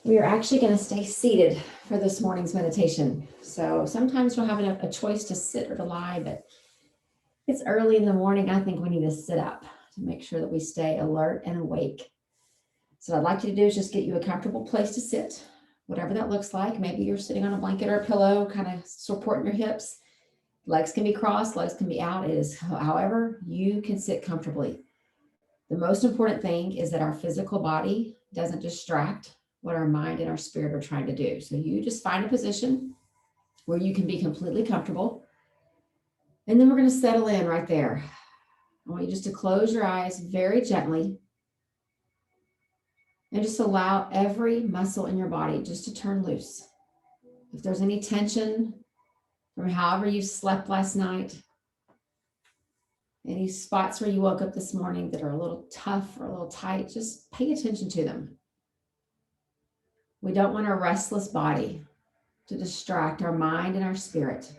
We are actually going to stay seated for this morning's meditation. So sometimes we'll have a choice to sit or to lie, but it's early in the morning. I think we need to sit up to make sure that we stay alert and awake. So what I'd like you to do is just get you a comfortable place to sit, whatever that looks like. Maybe you're sitting on a blanket or a pillow, kind of supporting your hips. Legs can be crossed, legs can be out. It is however you can sit comfortably. The most important thing is that our physical body doesn't distract what our mind and our spirit are trying to do. So you just find a position where you can be completely comfortable. And then we're going to settle in right there. I want you just to close your eyes very gently and just allow every muscle in your body just to turn loose. If there's any tension from however you slept last night, any spots where you woke up this morning that are a little tough or a little tight, just pay attention to them. We don't want a restless body to distract our mind and our spirit.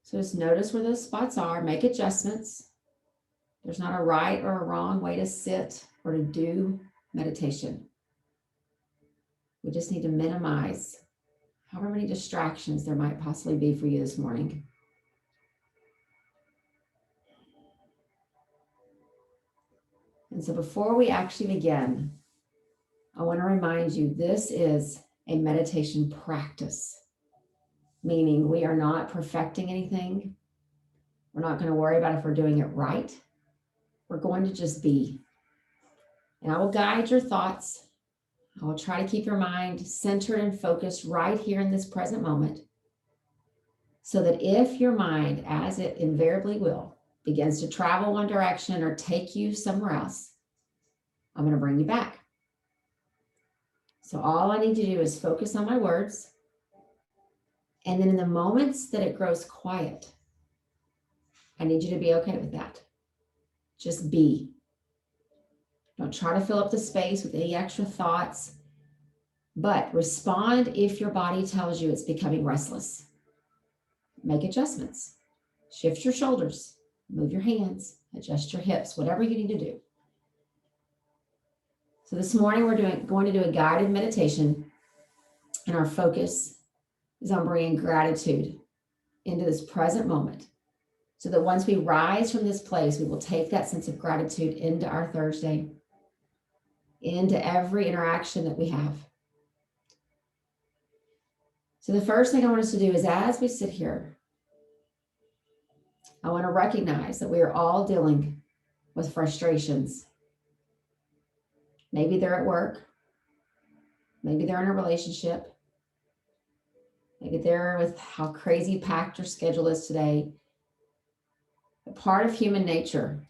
So just notice where those spots are, make adjustments. There's not a right or a wrong way to sit or to do meditation. We just need to minimize however many distractions there might possibly be for you this morning. And so before we actually begin, I want to remind you, this is a meditation practice, meaning we are not perfecting anything. We're not going to worry about if we're doing it right. We're going to just be. And I will guide your thoughts. I will try to keep your mind centered and focused right here in this present moment, so that if your mind, as it invariably will, begins to travel one direction or take you somewhere else, I'm going to bring you back. So all I need to do is focus on my words. And then in the moments that it grows quiet, I need you to be okay with that. Just be. Don't try to fill up the space with any extra thoughts, but respond if your body tells you it's becoming restless. Make adjustments. Shift your shoulders, move your hands, adjust your hips, whatever you need to do. So this morning we're going to do a guided meditation, and our focus is on bringing gratitude into this present moment, so that once we rise from this place, we will take that sense of gratitude into our Thursday, into every interaction that we have. So the first thing I want us to do is, as we sit here, I want to recognize that we are all dealing with frustrations. Maybe they're at work. Maybe they're in a relationship. Maybe they're with how crazy packed your schedule is today. A part of human nature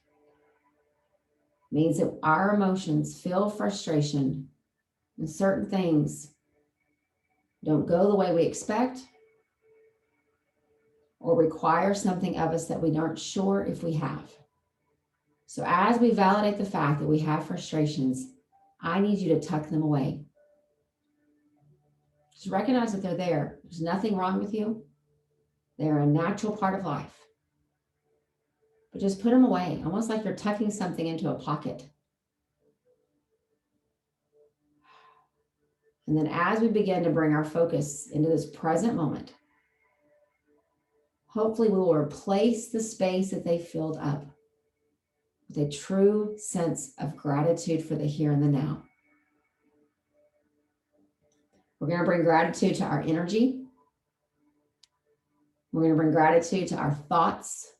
means that our emotions feel frustration and certain things don't go the way we expect or require something of us that we aren't sure if we have. So as we validate the fact that we have frustrations, I need you to tuck them away. Just recognize that they're there. There's nothing wrong with you. They're a natural part of life. But just put them away, almost like you're tucking something into a pocket. And then as we begin to bring our focus into this present moment, hopefully we will replace the space that they filled up with a true sense of gratitude for the here and the now. We're going to bring gratitude to our energy. We're going to bring gratitude to our thoughts,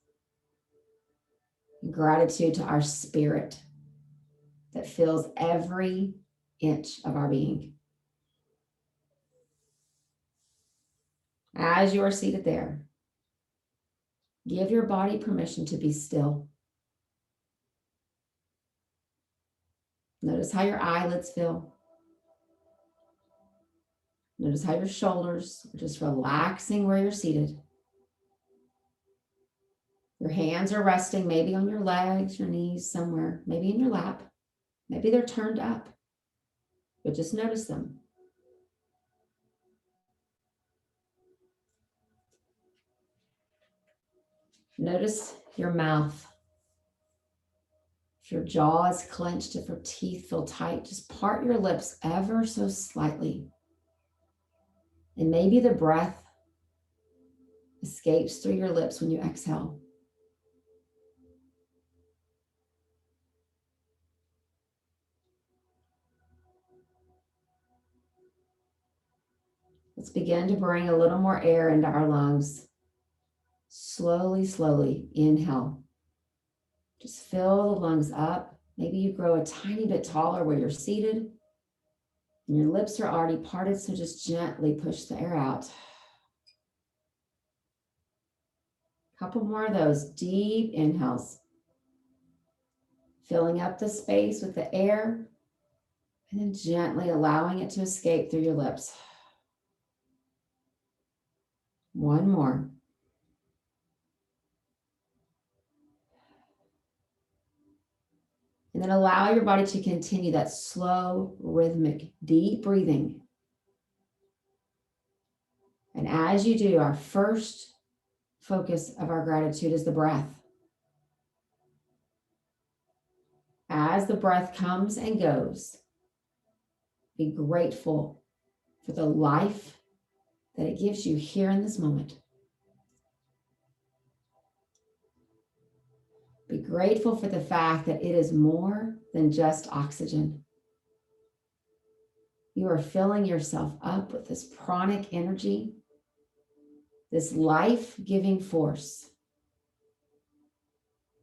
and gratitude to our spirit that fills every inch of our being. As you are seated there, give your body permission to be still. Notice how your eyelids feel. Notice how your shoulders are just relaxing where you're seated. Your hands are resting maybe on your legs, your knees, somewhere, maybe in your lap. Maybe they're turned up, but just notice them. Notice your mouth. If your jaw is clenched, if your teeth feel tight, just part your lips ever so slightly. And maybe the breath escapes through your lips when you exhale. Let's begin to bring a little more air into our lungs. Slowly, slowly inhale. Just fill the lungs up. Maybe you grow a tiny bit taller where you're seated and your lips are already parted, so just gently push the air out. A couple more of those deep inhales. Filling up the space with the air and then gently allowing it to escape through your lips. One more. And then allow your body to continue that slow, rhythmic, deep breathing. And as you do, our first focus of our gratitude is the breath. As the breath comes and goes, be grateful for the life that it gives you here in this moment. Be grateful for the fact that it is more than just oxygen. You are filling yourself up with this pranic energy, this life-giving force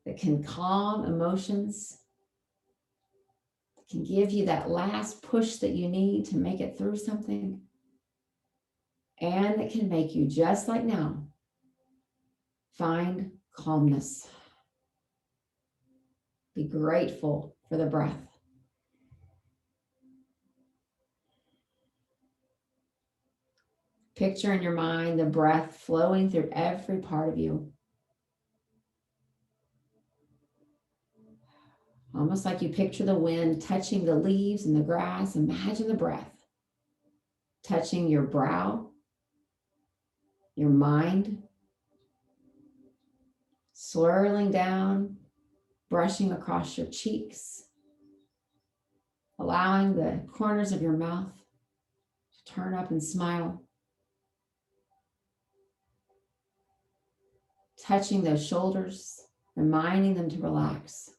that can calm emotions, that can give you that last push that you need to make it through something, and that can make you, just like now, find calmness. Be grateful for the breath. Picture in your mind the breath flowing through every part of you. Almost like you picture the wind touching the leaves and the grass. Imagine the breath touching your brow, your mind, swirling down, brushing across your cheeks, allowing the corners of your mouth to turn up and smile, touching those shoulders, reminding them to relax.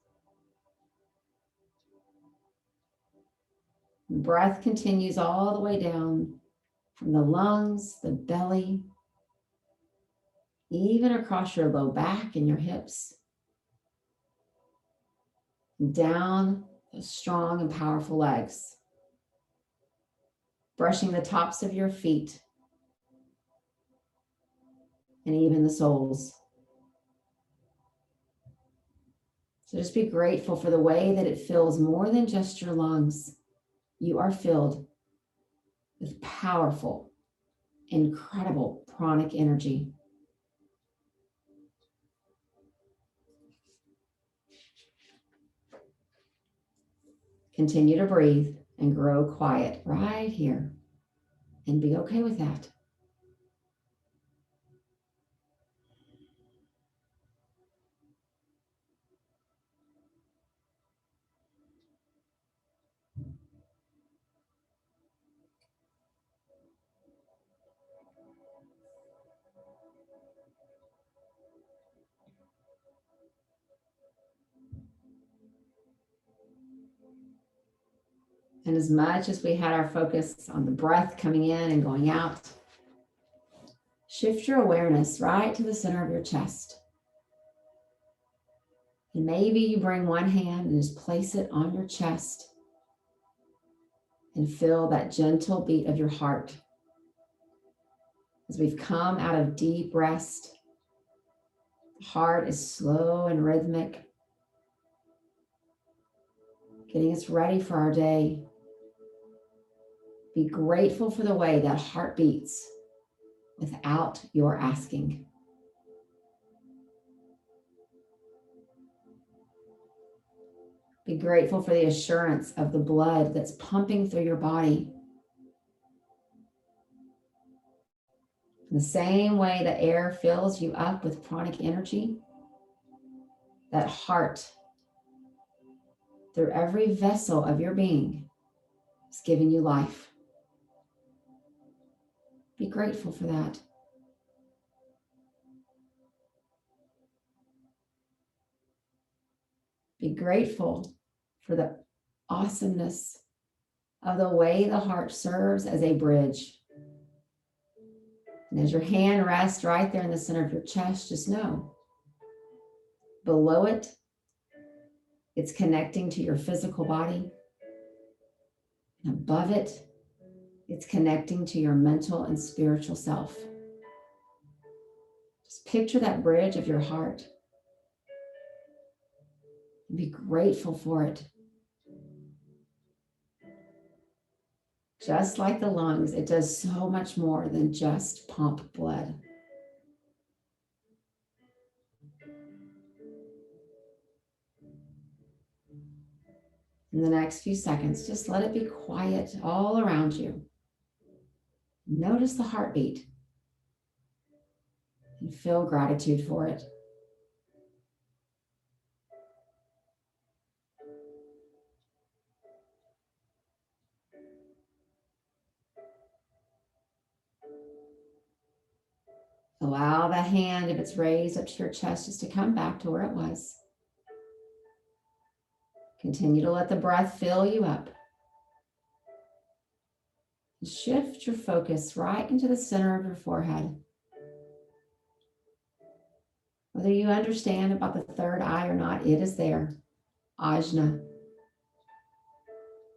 The breath continues all the way down from the lungs, the belly, even across your low back and your hips, and down those strong and powerful legs, brushing the tops of your feet and even the soles. So just be grateful for the way that it fills more than just your lungs. You are filled with powerful, incredible pranic energy. Continue to breathe and grow quiet right here, and be okay with that. And as much as we had our focus on the breath coming in and going out, shift your awareness right to the center of your chest. And maybe you bring one hand and just place it on your chest and feel that gentle beat of your heart. As we've come out of deep rest, the heart is slow and rhythmic, getting us ready for our day. Be grateful for the way that heart beats without your asking. Be grateful for the assurance of the blood that's pumping through your body. In the same way that air fills you up with pranic energy, that heart through every vessel of your being is giving you life. Be grateful for that. Be grateful for the awesomeness of the way the heart serves as a bridge. And as your hand rests right there in the center of your chest, just know below it, it's connecting to your physical body. And above it, it's connecting to your mental and spiritual self. Just picture that bridge of your heart and be grateful for it. Just like the lungs, it does so much more than just pump blood. In the next few seconds, just let it be quiet all around you. Notice the heartbeat and feel gratitude for it. Allow the hand, if it's raised up to your chest, just to come back to where it was. Continue to let the breath fill you up. And shift your focus right into the center of your forehead. Whether you understand about the third eye or not, it is there. Ajna.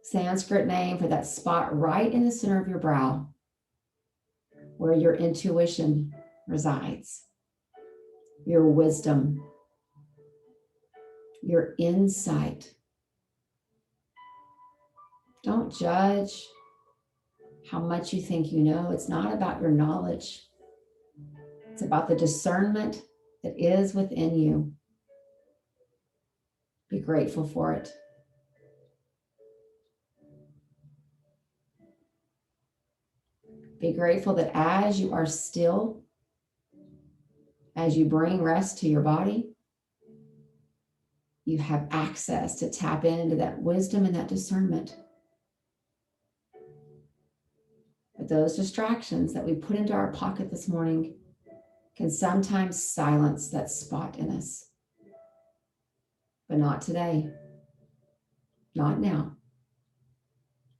Sanskrit name for that spot right in the center of your brow, where your intuition resides, your wisdom, your insight. Don't judge how much you think you know. It's not about your knowledge. It's about the discernment that is within you. Be grateful for it. Be grateful that as you are still, as you bring rest to your body, you have access to tap into that wisdom and that discernment. But those distractions that we put into our pocket this morning can sometimes silence that spot in us. But not today. Not now.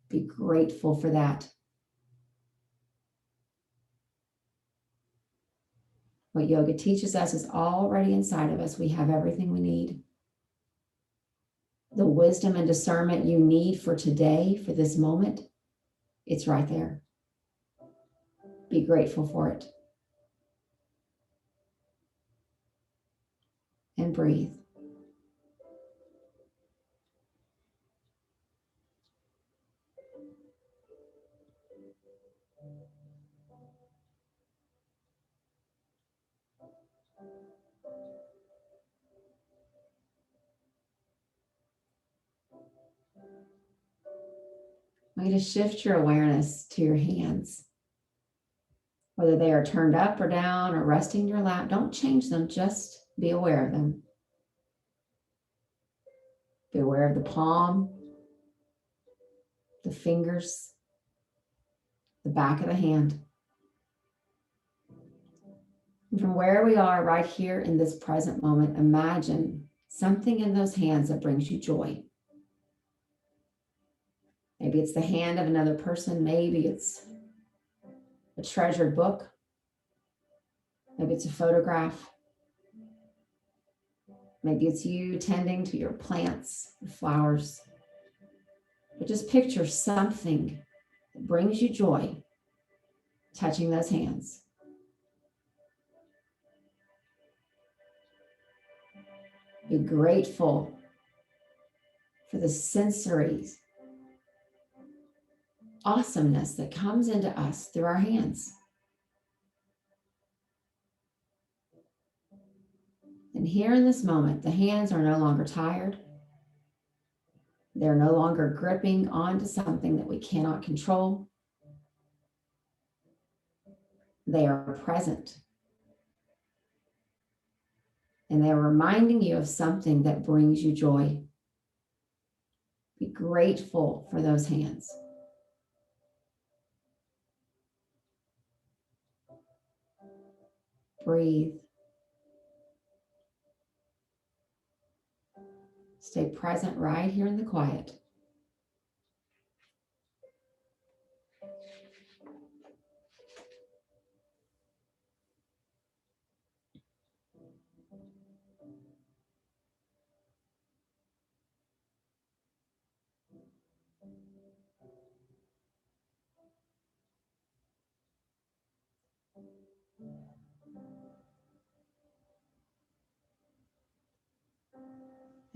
Be grateful for that. What yoga teaches us is already inside of us. We have everything we need. The wisdom and discernment you need for today, for this moment, it's right there. Be grateful for it. And breathe. I want you to shift your awareness to your hands. Whether they are turned up or down or resting in your lap, don't change them, just be aware of them. Be aware of the palm, the fingers, the back of the hand. And from where we are right here in this present moment, imagine something in those hands that brings you joy. Maybe it's the hand of another person. Maybe it's a treasured book. Maybe it's a photograph. Maybe it's you tending to your plants, your flowers. But just picture something that brings you joy touching those hands. Be grateful for the sensory awesomeness that comes into us through our hands. And here in this moment, the hands are no longer tired. They're no longer gripping onto something that we cannot control. They are present. And they are reminding you of something that brings you joy. Be grateful for those hands. Breathe. Stay present right here in the quiet.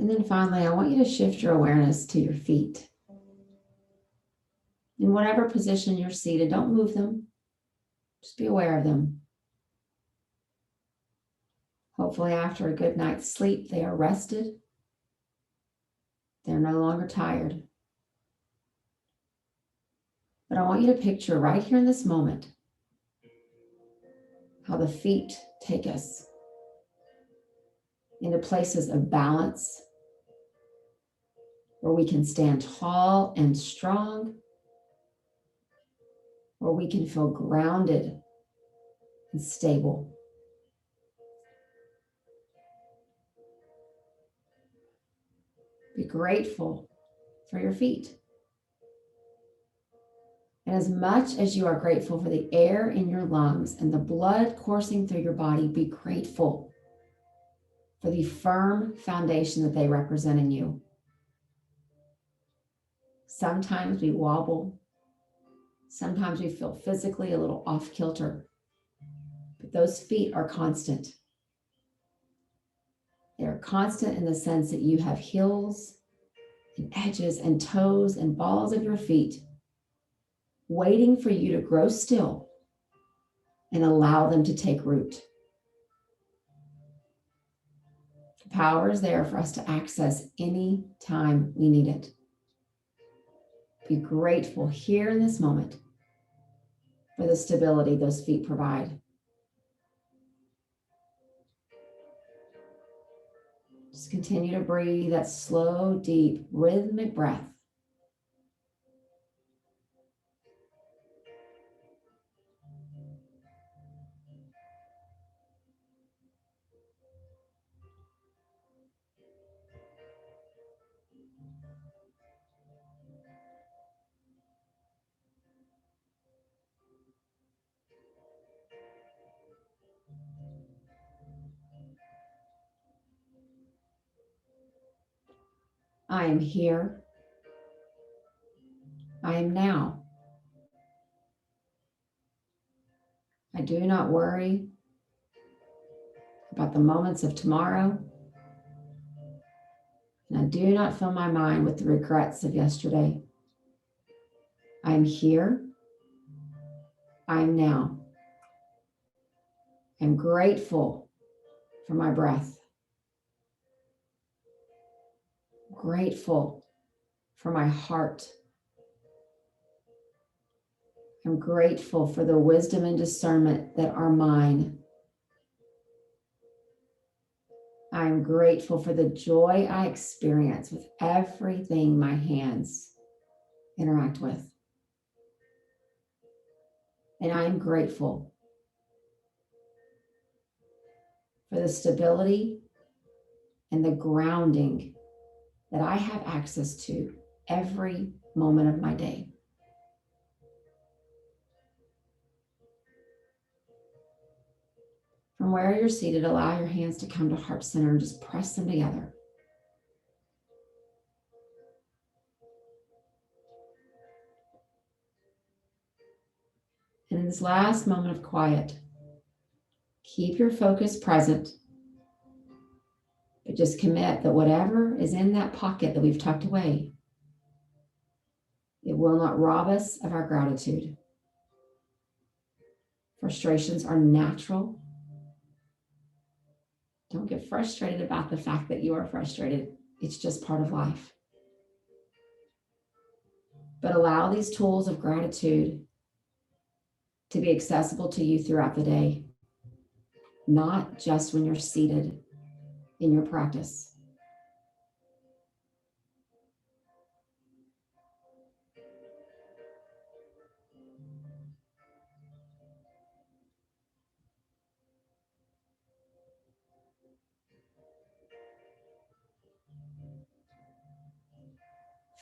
And then finally, I want you to shift your awareness to your feet. In whatever position you're seated, don't move them. Just be aware of them. Hopefully, after a good night's sleep, they are rested. They're no longer tired. But I want you to picture right here in this moment how the feet take us into places of balance where we can stand tall and strong, where we can feel grounded and stable. Be grateful for your feet. And as much as you are grateful for the air in your lungs and the blood coursing through your body, be grateful for the firm foundation that they represent in you. Sometimes we wobble. Sometimes we feel physically a little off kilter. But those feet are constant. They are constant in the sense that you have heels and edges and toes and balls of your feet waiting for you to grow still and allow them to take root. The power is there for us to access any time we need it. Be grateful here in this moment for the stability those feet provide. Just continue to breathe that slow, deep, rhythmic breath. I am here. I am now. I do not worry about the moments of tomorrow. And I do not fill my mind with the regrets of yesterday. I am here. I am now. I'm grateful for my breath. Grateful for my heart. I'm grateful for the wisdom and discernment that are mine. I'm grateful for the joy I experience with everything my hands interact with. And I'm grateful for the stability and the grounding that I have access to every moment of my day. From where you're seated, allow your hands to come to heart center and just press them together. And in this last moment of quiet, keep your focus present, but just commit that whatever is in that pocket that we've tucked away, it will not rob us of our gratitude. Frustrations are natural. Don't get frustrated about the fact that you are frustrated. It's just part of life. But allow these tools of gratitude to be accessible to you throughout the day, not just when you're seated in your practice.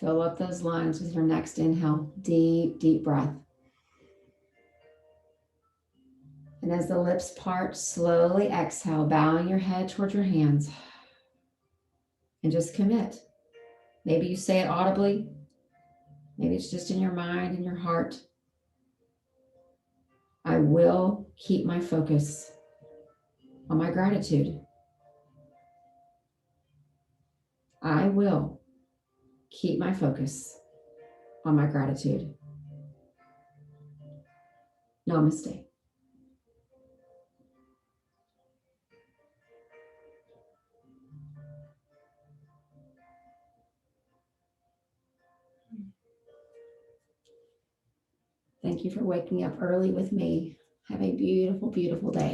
Fill up those lungs with your next inhale. Deep, deep breath. And as the lips part, slowly exhale, bowing your head towards your hands. And just commit. Maybe you say it audibly. Maybe it's just in your mind and your heart. I will keep my focus on my gratitude. I will keep my focus on my gratitude. Namaste. Thank you for waking up early with me. Have a beautiful, beautiful day.